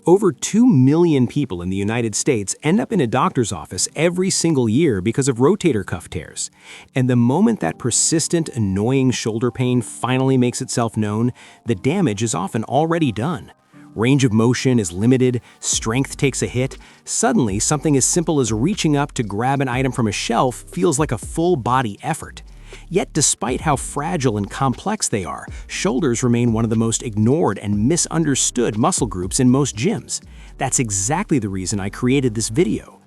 Over 2 million people in the United States end up in a doctor's office every single year because of rotator cuff tears. And the moment that persistent, annoying shoulder pain finally makes itself known, the damage is often already done. Range of motion is limited, strength takes a hit. Suddenly, something as simple as reaching up to grab an item from a shelf feels like a full-body effort. Yet despite how fragile and complex they are, shoulders remain one of the most ignored and misunderstood muscle groups in most gyms. That's exactly the reason I created this video.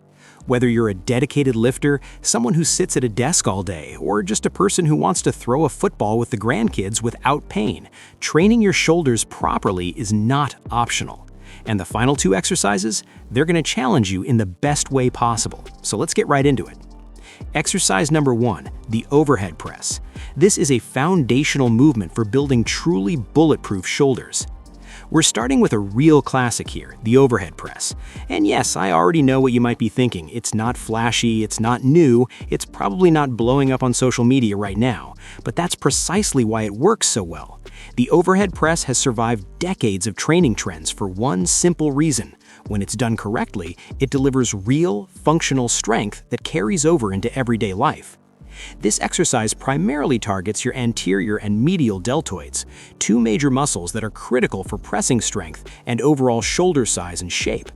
Whether you're a dedicated lifter, someone who sits at a desk all day, or just a person who wants to throw a football with the grandkids without pain, training your shoulders properly is not optional. And the final 2 exercises, they're going to challenge you in the best way possible. So let's get right into it. Exercise number 1, the overhead press. This is a foundational movement for building truly bulletproof shoulders. We're starting with a real classic here, the overhead press. And yes, I already know what you might be thinking. It's not flashy, it's not new, it's probably not blowing up on social media right now. But that's precisely why it works so well. The overhead press has survived decades of training trends for one simple reason. When it's done correctly, it delivers real, functional strength that carries over into everyday life. This exercise primarily targets your anterior and medial deltoids, 2 major muscles that are critical for pressing strength and overall shoulder size and shape.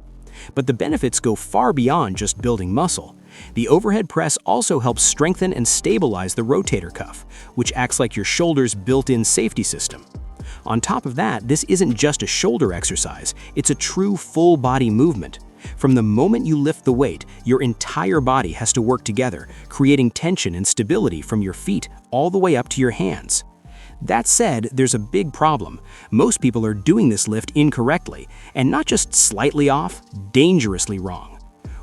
But the benefits go far beyond just building muscle. The overhead press also helps strengthen and stabilize the rotator cuff, which acts like your shoulder's built-in safety system. On top of that, this isn't just a shoulder exercise, it's a true full-body movement. From the moment you lift the weight, your entire body has to work together, creating tension and stability from your feet all the way up to your hands. That said, there's a big problem. Most people are doing this lift incorrectly, and not just slightly off, dangerously wrong.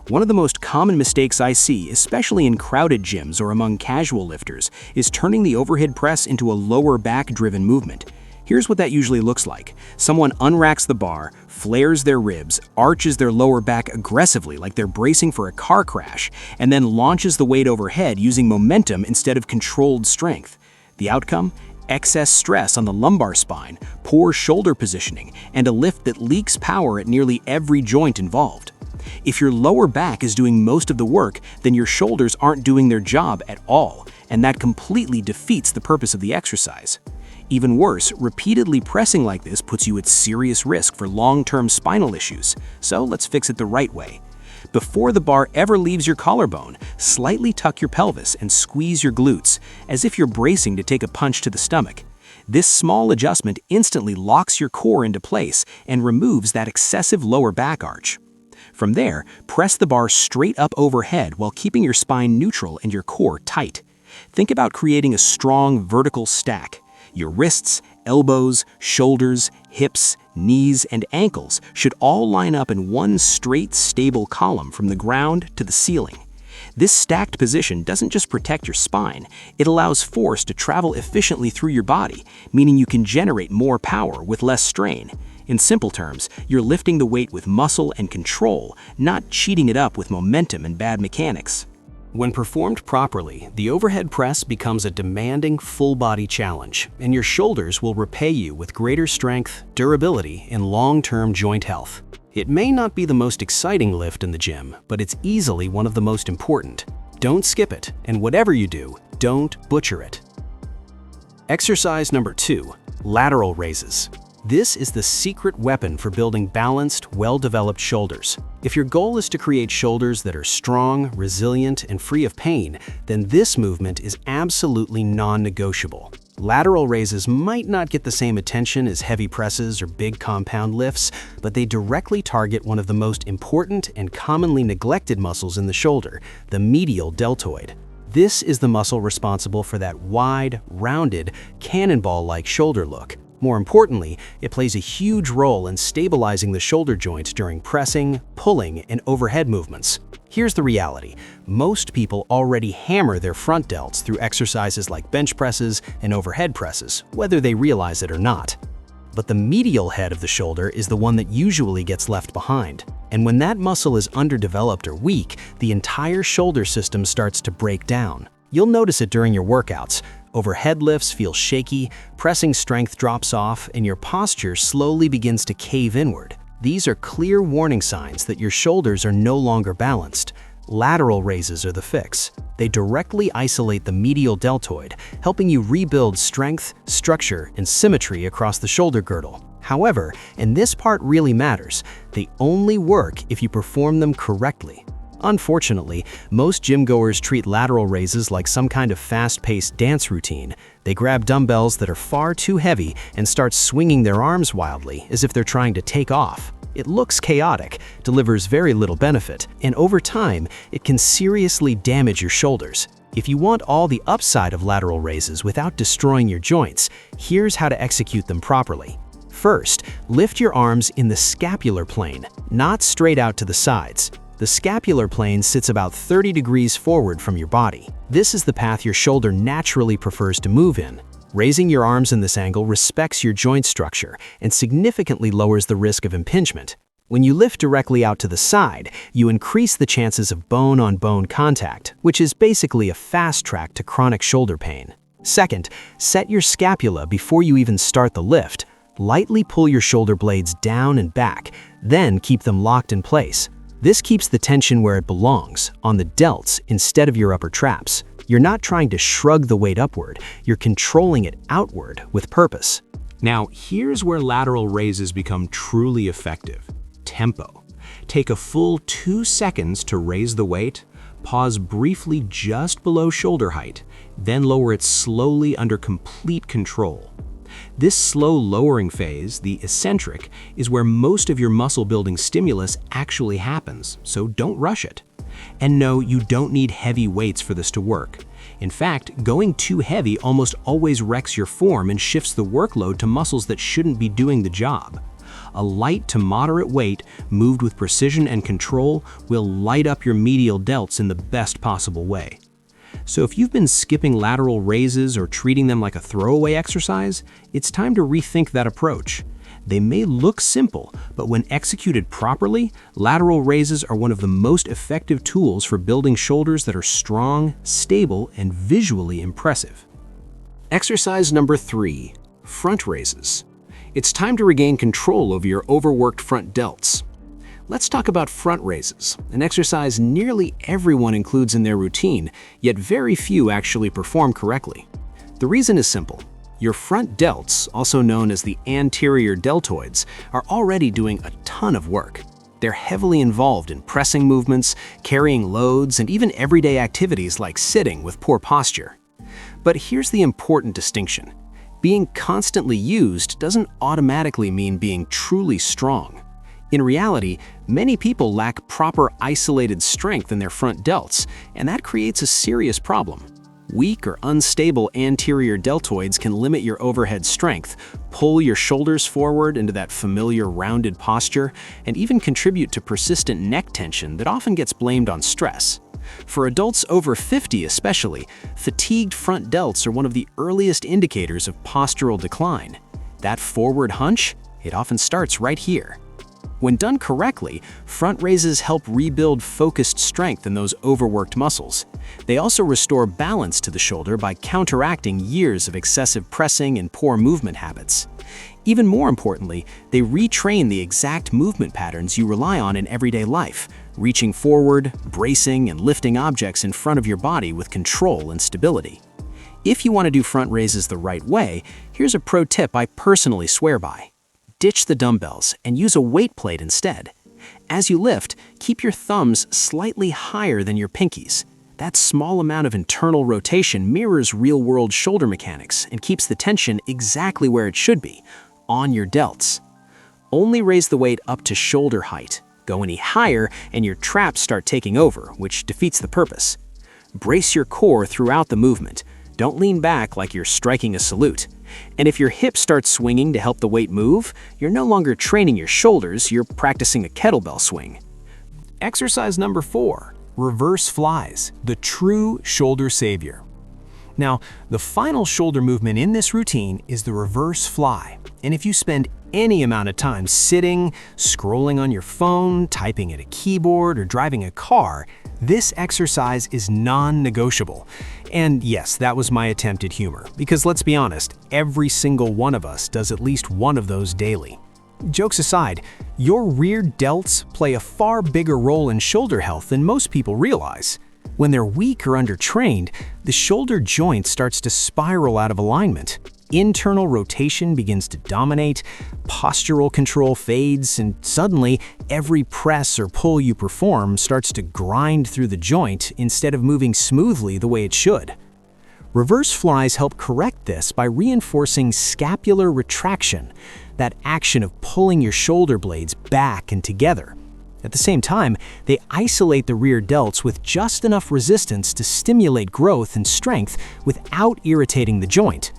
One of the most common mistakes I see, especially in crowded gyms or among casual lifters, is turning the overhead press into a lower back-driven movement. Here's what that usually looks like. Someone unracks the bar, flares their ribs, arches their lower back aggressively like they're bracing for a car crash, and then launches the weight overhead using momentum instead of controlled strength. The outcome? Excess stress on the lumbar spine, poor shoulder positioning, and a lift that leaks power at nearly every joint involved. If your lower back is doing most of the work, then your shoulders aren't doing their job at all, and that completely defeats the purpose of the exercise. Even worse, repeatedly pressing like this puts you at serious risk for long-term spinal issues, so let's fix it the right way. Before the bar ever leaves your collarbone, slightly tuck your pelvis and squeeze your glutes, as if you're bracing to take a punch to the stomach. This small adjustment instantly locks your core into place and removes that excessive lower back arch. From there, press the bar straight up overhead while keeping your spine neutral and your core tight. Think about creating a strong vertical stack. Your wrists, elbows, shoulders, hips, knees, and ankles should all line up in one straight, stable column from the ground to the ceiling. This stacked position doesn't just protect your spine, it allows force to travel efficiently through your body, meaning you can generate more power with less strain. In simple terms, you're lifting the weight with muscle and control, not cheating it up with momentum and bad mechanics. When performed properly, the overhead press becomes a demanding full-body challenge, and your shoulders will repay you with greater strength, durability, and long-term joint health. It may not be the most exciting lift in the gym, but it's easily one of the most important. Don't skip it, and whatever you do, don't butcher it. Exercise number 2, lateral raises. This is the secret weapon for building balanced, well-developed shoulders. If your goal is to create shoulders that are strong, resilient, and free of pain, then this movement is absolutely non-negotiable. Lateral raises might not get the same attention as heavy presses or big compound lifts, but they directly target one of the most important and commonly neglected muscles in the shoulder, the medial deltoid. This is the muscle responsible for that wide, rounded, cannonball-like shoulder look. More importantly, it plays a huge role in stabilizing the shoulder joint during pressing, pulling, and overhead movements. Here's the reality. Most people already hammer their front delts through exercises like bench presses and overhead presses, whether they realize it or not. But the medial head of the shoulder is the one that usually gets left behind. And when that muscle is underdeveloped or weak, the entire shoulder system starts to break down. You'll notice it during your workouts. Overhead lifts feel shaky, pressing strength drops off, and your posture slowly begins to cave inward. These are clear warning signs that your shoulders are no longer balanced. Lateral raises are the fix. They directly isolate the medial deltoid, helping you rebuild strength, structure, and symmetry across the shoulder girdle. However, and this part really matters, they only work if you perform them correctly. Unfortunately, most gym goers treat lateral raises like some kind of fast-paced dance routine. They grab dumbbells that are far too heavy and start swinging their arms wildly as if they're trying to take off. It looks chaotic, delivers very little benefit, and over time, it can seriously damage your shoulders. If you want all the upside of lateral raises without destroying your joints, here's how to execute them properly. First, lift your arms in the scapular plane, not straight out to the sides. The scapular plane sits about 30 degrees forward from your body. This is the path your shoulder naturally prefers to move in. Raising your arms in this angle respects your joint structure and significantly lowers the risk of impingement. When you lift directly out to the side, you increase the chances of bone-on-bone contact, which is basically a fast track to chronic shoulder pain. Second, set your scapula before you even start the lift. Lightly pull your shoulder blades down and back, then keep them locked in place. This keeps the tension where it belongs, on the delts instead of your upper traps. You're not trying to shrug the weight upward, you're controlling it outward with purpose. Now, here's where lateral raises become truly effective. Tempo. Take a full 2 seconds to raise the weight, pause briefly just below shoulder height, then lower it slowly under complete control. This slow lowering phase, the eccentric, is where most of your muscle-building stimulus actually happens, so don't rush it. And no, you don't need heavy weights for this to work. In fact, going too heavy almost always wrecks your form and shifts the workload to muscles that shouldn't be doing the job. A light to moderate weight, moved with precision and control, will light up your medial delts in the best possible way. So if you've been skipping lateral raises or treating them like a throwaway exercise, it's time to rethink that approach. They may look simple, but when executed properly, lateral raises are one of the most effective tools for building shoulders that are strong, stable, and visually impressive. Exercise number 3, front raises. It's time to regain control over your overworked front delts. Let's talk about front raises, an exercise nearly everyone includes in their routine, yet very few actually perform correctly. The reason is simple. Your front delts, also known as the anterior deltoids, are already doing a ton of work. They're heavily involved in pressing movements, carrying loads, and even everyday activities like sitting with poor posture. But here's the important distinction. Being constantly used doesn't automatically mean being truly strong. In reality, many people lack proper isolated strength in their front delts, and that creates a serious problem. Weak or unstable anterior deltoids can limit your overhead strength, pull your shoulders forward into that familiar rounded posture, and even contribute to persistent neck tension that often gets blamed on stress. For adults over 50 especially, fatigued front delts are one of the earliest indicators of postural decline. That forward hunch, it often starts right here. When done correctly, front raises help rebuild focused strength in those overworked muscles. They also restore balance to the shoulder by counteracting years of excessive pressing and poor movement habits. Even more importantly, they retrain the exact movement patterns you rely on in everyday life, reaching forward, bracing, and lifting objects in front of your body with control and stability. If you want to do front raises the right way, here's a pro tip I personally swear by. Ditch the dumbbells and use a weight plate instead. As you lift, keep your thumbs slightly higher than your pinkies. That small amount of internal rotation mirrors real-world shoulder mechanics and keeps the tension exactly where it should be, on your delts. Only raise the weight up to shoulder height. Go any higher and your traps start taking over, which defeats the purpose. Brace your core throughout the movement. Don't lean back like you're striking a salute. And if your hips start swinging to help the weight move, you're no longer training your shoulders, you're practicing a kettlebell swing. Exercise number 4, reverse flies, the true shoulder savior. Now, the final shoulder movement in this routine is the reverse fly. And if you spend any amount of time sitting, scrolling on your phone, typing at a keyboard, or driving a car, this exercise is non-negotiable. And yes, that was my attempt at humor, because let's be honest, every single one of us does at least one of those daily. Jokes aside, your rear delts play a far bigger role in shoulder health than most people realize. When they're weak or undertrained, the shoulder joint starts to spiral out of alignment. Internal rotation begins to dominate, postural control fades, and suddenly every press or pull you perform starts to grind through the joint instead of moving smoothly the way it should. Reverse flies help correct this by reinforcing scapular retraction, that action of pulling your shoulder blades back and together. At the same time, they isolate the rear delts with just enough resistance to stimulate growth and strength without irritating the joint.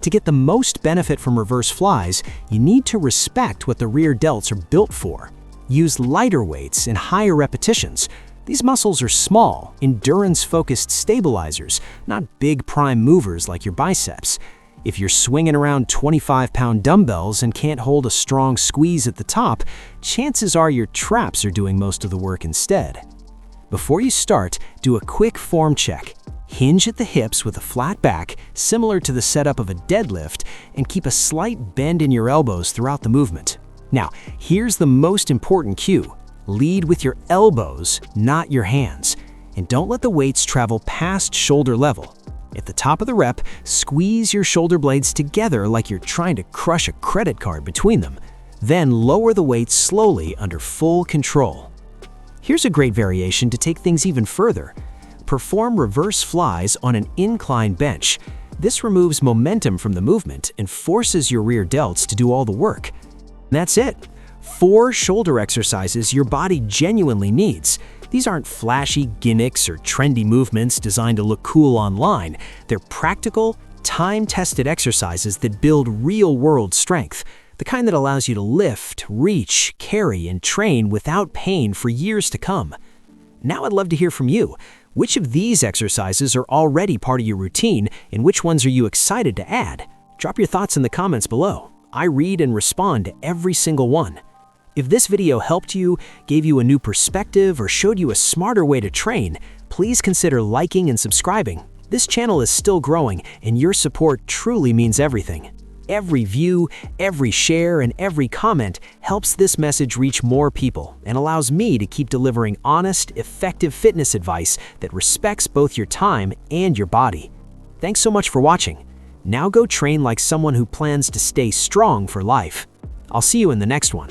To get the most benefit from reverse flies, you need to respect what the rear delts are built for. Use lighter weights and higher repetitions. These muscles are small, endurance-focused stabilizers, not big prime movers like your biceps. If you're swinging around 25-pound dumbbells and can't hold a strong squeeze at the top, chances are your traps are doing most of the work instead. Before you start, do a quick form check. Hinge at the hips with a flat back, similar to the setup of a deadlift, and keep a slight bend in your elbows throughout the movement. Now, here's the most important cue. Lead with your elbows, not your hands. And don't let the weights travel past shoulder level. At the top of the rep, squeeze your shoulder blades together like you're trying to crush a credit card between them. Then lower the weights slowly under full control. Here's a great variation to take things even further. Perform reverse flies on an incline bench. This removes momentum from the movement and forces your rear delts to do all the work. That's it. 4 shoulder exercises your body genuinely needs. These aren't flashy gimmicks or trendy movements designed to look cool online. They're practical, time-tested exercises that build real-world strength, the kind that allows you to lift, reach, carry, and train without pain for years to come. Now I'd love to hear from you. Which of these exercises are already part of your routine, and which ones are you excited to add? Drop your thoughts in the comments below. I read and respond to every single one. If this video helped you, gave you a new perspective, or showed you a smarter way to train, please consider liking and subscribing. This channel is still growing, and your support truly means everything. Every view, every share, and every comment helps this message reach more people and allows me to keep delivering honest, effective fitness advice that respects both your time and your body. Thanks so much for watching. Now go train like someone who plans to stay strong for life. I'll see you in the next one.